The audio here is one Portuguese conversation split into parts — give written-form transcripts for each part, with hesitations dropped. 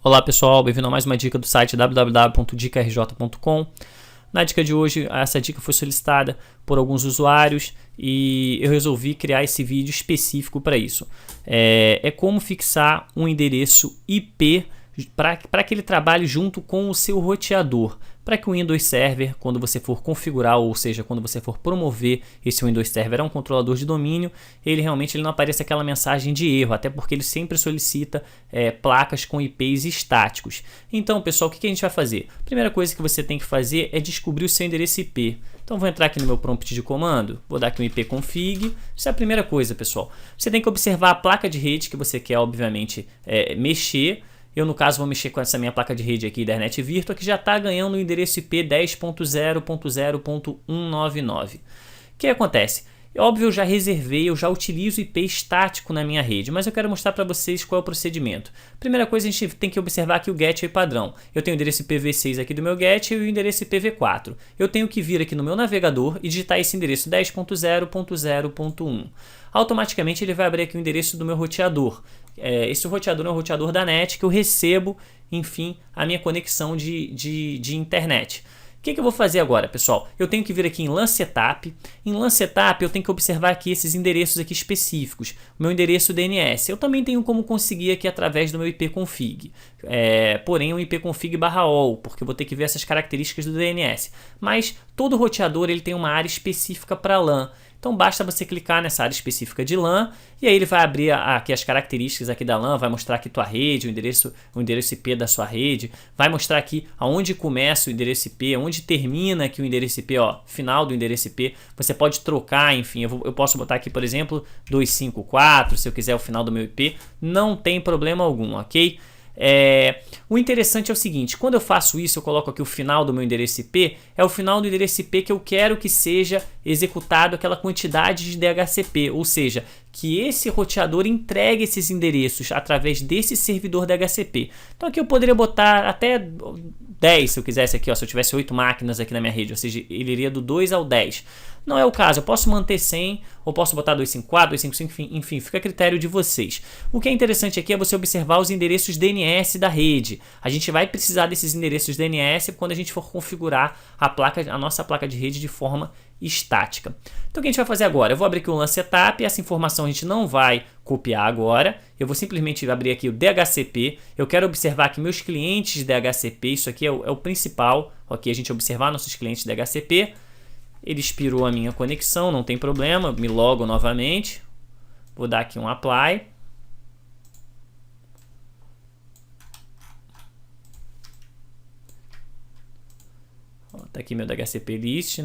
Olá pessoal, bem-vindo a mais uma dica do site www.dicarj.com. Na dica de hoje, essa dica foi solicitada por alguns usuários e eu resolvi criar esse vídeo específico para isso. É como fixar um endereço IP para que ele trabalhe junto com o seu roteador, para que o Windows Server, quando você for configurar, ou seja, quando você for promover esse Windows Server a um controlador de domínio, ele realmente não apareça aquela mensagem de erro, até porque ele sempre solicita placas com IPs estáticos. Então, pessoal, o que a gente vai fazer? A primeira coisa que você tem que fazer é descobrir o seu endereço IP. Então, vou entrar aqui no meu prompt de comando, vou dar aqui um ipconfig. Isso é a primeira coisa, pessoal. Você tem que observar a placa de rede que você quer, obviamente, mexer. Eu, no caso, vou mexer com essa minha placa de rede aqui da Ethernet Virtua, que já está ganhando o endereço IP 10.0.0.199. O que acontece? Óbvio, eu já reservei, eu já utilizo IP estático na minha rede, mas eu quero mostrar para vocês qual é o procedimento. Primeira coisa, a gente tem que observar aqui o gateway padrão. Eu tenho o endereço IPv6 aqui do meu gateway e o endereço IPv4. Eu tenho que vir aqui no meu navegador e digitar esse endereço 10.0.0.1. Automaticamente ele vai abrir aqui o endereço do meu roteador. Esse roteador é um roteador da NET que eu recebo, enfim, a minha conexão de internet. O que eu vou fazer agora, pessoal? Eu tenho que vir aqui em LAN Setup. Em LAN Setup eu tenho que observar aqui esses endereços aqui específicos. O meu endereço DNS. Eu também tenho como conseguir aqui através do meu ipconfig. Porém, um ipconfig/all, porque eu vou ter que ver essas características do DNS. Mas todo roteador ele tem uma área específica para LAN. Então basta você clicar nessa área específica de LAN e aí ele vai abrir aqui as características aqui da LAN, vai mostrar aqui tua rede, o endereço IP da sua rede, vai mostrar aqui aonde começa o endereço IP, onde termina aqui o endereço IP, ó, final do endereço IP. Você pode trocar, enfim, eu posso botar aqui, por exemplo, 254, se eu quiser o final do meu IP, não tem problema algum, ok? O interessante é o seguinte, quando eu faço isso, eu coloco aqui o final do meu endereço IP, é o final do endereço IP que eu quero que seja executado aquela quantidade de DHCP, ou seja, que esse roteador entregue esses endereços através desse servidor DHCP. Então aqui eu poderia botar até 10 se eu quisesse aqui, ó, se eu tivesse 8 máquinas aqui na minha rede, ou seja, ele iria do 2 ao 10. Não é o caso, eu posso manter 100 ou posso botar 254, 255, enfim, fica a critério de vocês. O que é interessante aqui é você observar os endereços DNS da rede. A gente vai precisar desses endereços DNS quando a gente for configurar a nossa placa de rede de forma estática. Então o que a gente vai fazer agora? Eu vou abrir aqui o LAN Setup, essa informação a gente não vai copiar agora, eu vou simplesmente abrir aqui o DHCP, eu quero observar que meus clientes de DHCP, isso aqui é o principal, ok? A gente observar nossos clientes de DHCP, ele expirou a minha conexão, não tem problema, me logo novamente, vou dar aqui um Apply. Tá aqui meu DHCP List.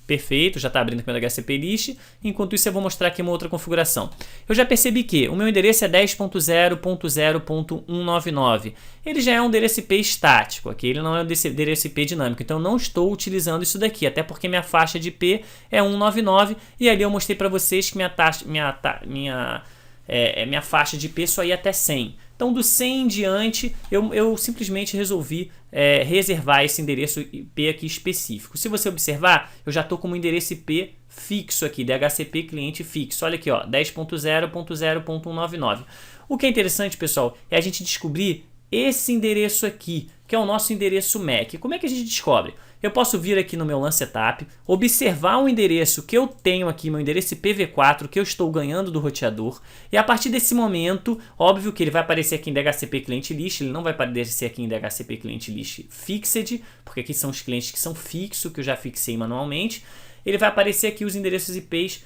Perfeito, já está abrindo aqui o meu DHCP List. Enquanto isso eu vou mostrar aqui uma outra configuração. Eu já percebi que o meu endereço é 10.0.0.199. Ele já é um endereço IP estático, aqui ele não é um endereço IP dinâmico. Então eu não estou utilizando isso daqui, até porque minha faixa de IP é 199 e ali eu mostrei para vocês que minha faixa de IP só ia até 100. Então do 100 em diante eu simplesmente resolvi reservar esse endereço IP aqui específico. Se você observar, eu já estou com um endereço IP fixo aqui, DHCP cliente fixo. Olha aqui, ó, 10.0.0.199. O que é interessante, pessoal, é a gente descobrir esse endereço aqui, que é o nosso endereço MAC. Como é que a gente descobre? Eu posso vir aqui no meu LAN Setup, observar o endereço que eu tenho aqui, meu endereço IPv4 que eu estou ganhando do roteador, e a partir desse momento, óbvio que ele vai aparecer aqui em DHCP Client List, ele não vai aparecer aqui em DHCP Client List Fixed, porque aqui são os clientes que são fixos, que eu já fixei manualmente. Ele vai aparecer aqui os endereços IPs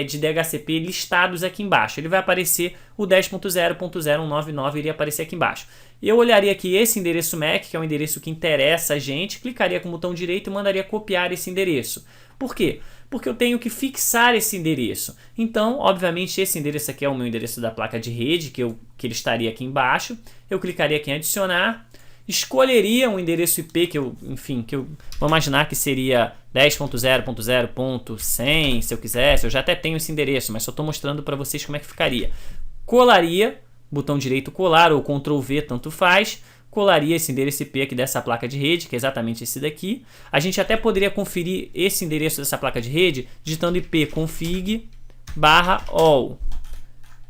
de DHCP listados aqui embaixo. Ele vai aparecer o 10.0.0.199, iria aparecer aqui embaixo. Eu olharia aqui esse endereço MAC, que é o endereço que interessa a gente, clicaria com o botão direito e mandaria copiar esse endereço. Por quê? Porque eu tenho que fixar esse endereço. Então, obviamente, esse endereço aqui é o meu endereço da placa de rede, que ele estaria aqui embaixo. Eu clicaria aqui em adicionar. Escolheria um endereço IP que eu vou imaginar que seria 10.0.0.100, se eu quisesse. Eu já até tenho esse endereço, mas só estou mostrando para vocês como é que ficaria. Colaria, botão direito colar ou Ctrl V, tanto faz. Colaria esse endereço IP aqui dessa placa de rede, que é exatamente esse daqui. A gente até poderia conferir esse endereço dessa placa de rede digitando ipconfig/all.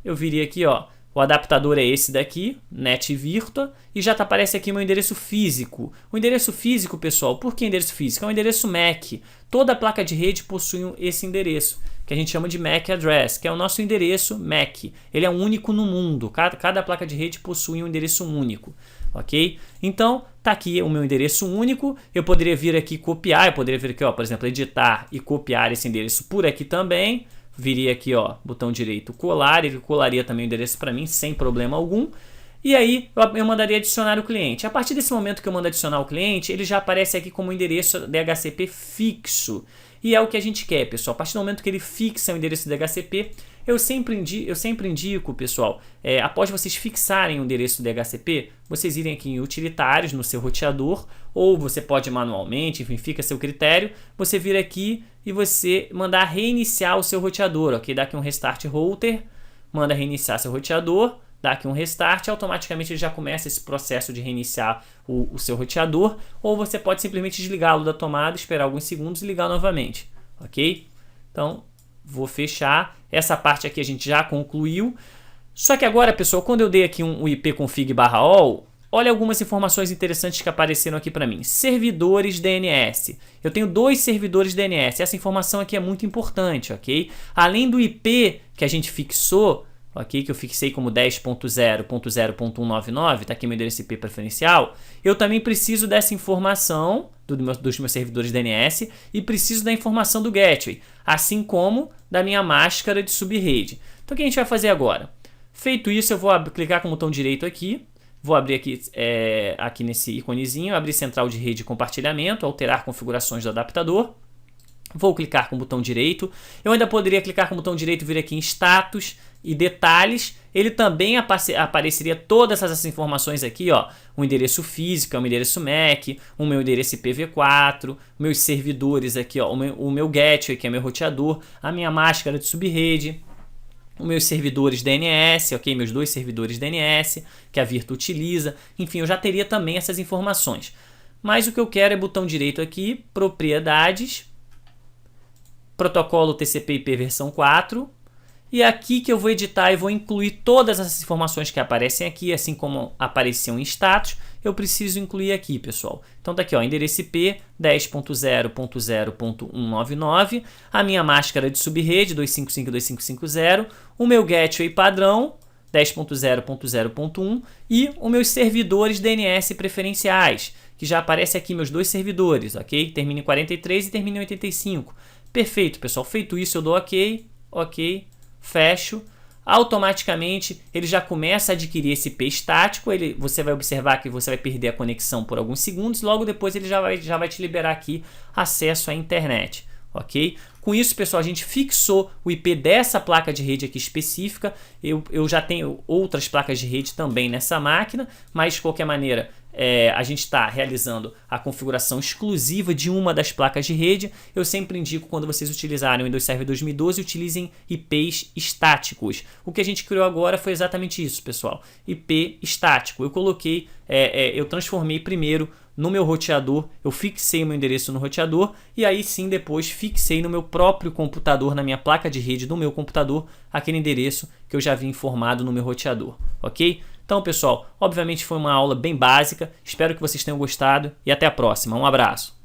Eu viria aqui, ó, O adaptador é esse daqui, NetVirtua, e já aparece aqui meu endereço físico. O endereço físico, pessoal, por que endereço físico? É um endereço MAC. Toda placa de rede possui esse endereço, que a gente chama de MAC address, que é o nosso endereço MAC. Ele é único no mundo, cada placa de rede possui um endereço único, ok? Então, tá aqui o meu endereço único, eu poderia vir aqui copiar, eu poderia vir aqui, ó, por exemplo, editar e copiar esse endereço por aqui também. Viria aqui, ó, botão direito colar, ele colaria também o endereço para mim sem problema algum. E aí eu mandaria adicionar o cliente. A partir desse momento que eu mando adicionar o cliente, ele já aparece aqui como endereço DHCP fixo. E é o que a gente quer, pessoal. A partir do momento que ele fixa o endereço DHCP, eu sempre indico, pessoal, após vocês fixarem o endereço DHCP, vocês irem aqui em utilitários no seu roteador, ou você pode manualmente, enfim, fica a seu critério, você vir aqui e você mandar reiniciar o seu roteador, ok? Dá aqui um restart router, manda reiniciar seu roteador, dá aqui um restart, automaticamente ele já começa esse processo de reiniciar o seu roteador, ou você pode simplesmente desligá-lo da tomada, esperar alguns segundos e ligar novamente, ok? Então, vou fechar. Essa parte aqui a gente já concluiu. Só que agora, pessoal, quando eu dei aqui um ipconfig/all, olha algumas informações interessantes que apareceram aqui para mim. Servidores DNS. Eu tenho 2 servidores DNS. Essa informação aqui é muito importante, ok? Além do IP que a gente fixou, ok? Que eu fixei como 10.0.0.199, tá aqui meu endereço IP preferencial. Eu também preciso dessa informação dos meus servidores DNS e preciso da informação do gateway, assim como da minha máscara de subrede. Então o que a gente vai fazer agora? Feito isso, eu vou clicar com o botão direito aqui, vou abrir aqui nesse íconezinho, abrir central de rede e compartilhamento, alterar configurações do adaptador. Vou clicar com o botão direito. Eu ainda poderia clicar com o botão direito, vir aqui em status e detalhes. Ele também apareceria todas essas informações aqui, ó. O endereço físico, é o endereço MAC, o meu endereço IPv4, meus servidores aqui, ó, o meu gateway, que é meu roteador, a minha máscara de subrede, os meus servidores DNS, ok? Meus 2 servidores DNS que a Virtua utiliza. Enfim, eu já teria também essas informações. Mas o que eu quero é botão direito aqui, propriedades, protocolo TCP/IP versão 4, e aqui que eu vou editar e vou incluir todas essas informações que aparecem aqui, assim como apareciam em status, eu preciso incluir aqui, pessoal. Então tá aqui, ó, endereço IP 10.0.0.199, a minha máscara de subrede 255.255.0, o meu gateway padrão 10.0.0.1 e os meus servidores DNS preferenciais, que já aparece aqui meus 2 servidores, ok? Termina em 43 e termina em 85. Perfeito, pessoal. Feito isso, eu dou ok, fecho. Automaticamente ele já começa a adquirir esse IP estático. Você vai observar que você vai perder a conexão por alguns segundos. Logo depois ele já vai te liberar aqui acesso à internet, ok? Com isso, pessoal, a gente fixou o IP dessa placa de rede aqui específica. Eu já tenho outras placas de rede também nessa máquina, mas de qualquer maneira a gente está realizando a configuração exclusiva de uma das placas de rede. Eu sempre indico, quando vocês utilizarem o Windows Server 2012, utilizem IPs estáticos. O que a gente criou agora foi exatamente isso, pessoal. IP estático. Eu coloquei, eu transformei primeiro no meu roteador, eu fixei o meu endereço no roteador e aí sim depois fixei no meu próprio computador, na minha placa de rede do meu computador, aquele endereço que eu já havia informado no meu roteador, ok? Então, pessoal, obviamente foi uma aula bem básica, espero que vocês tenham gostado e até a próxima. Um abraço!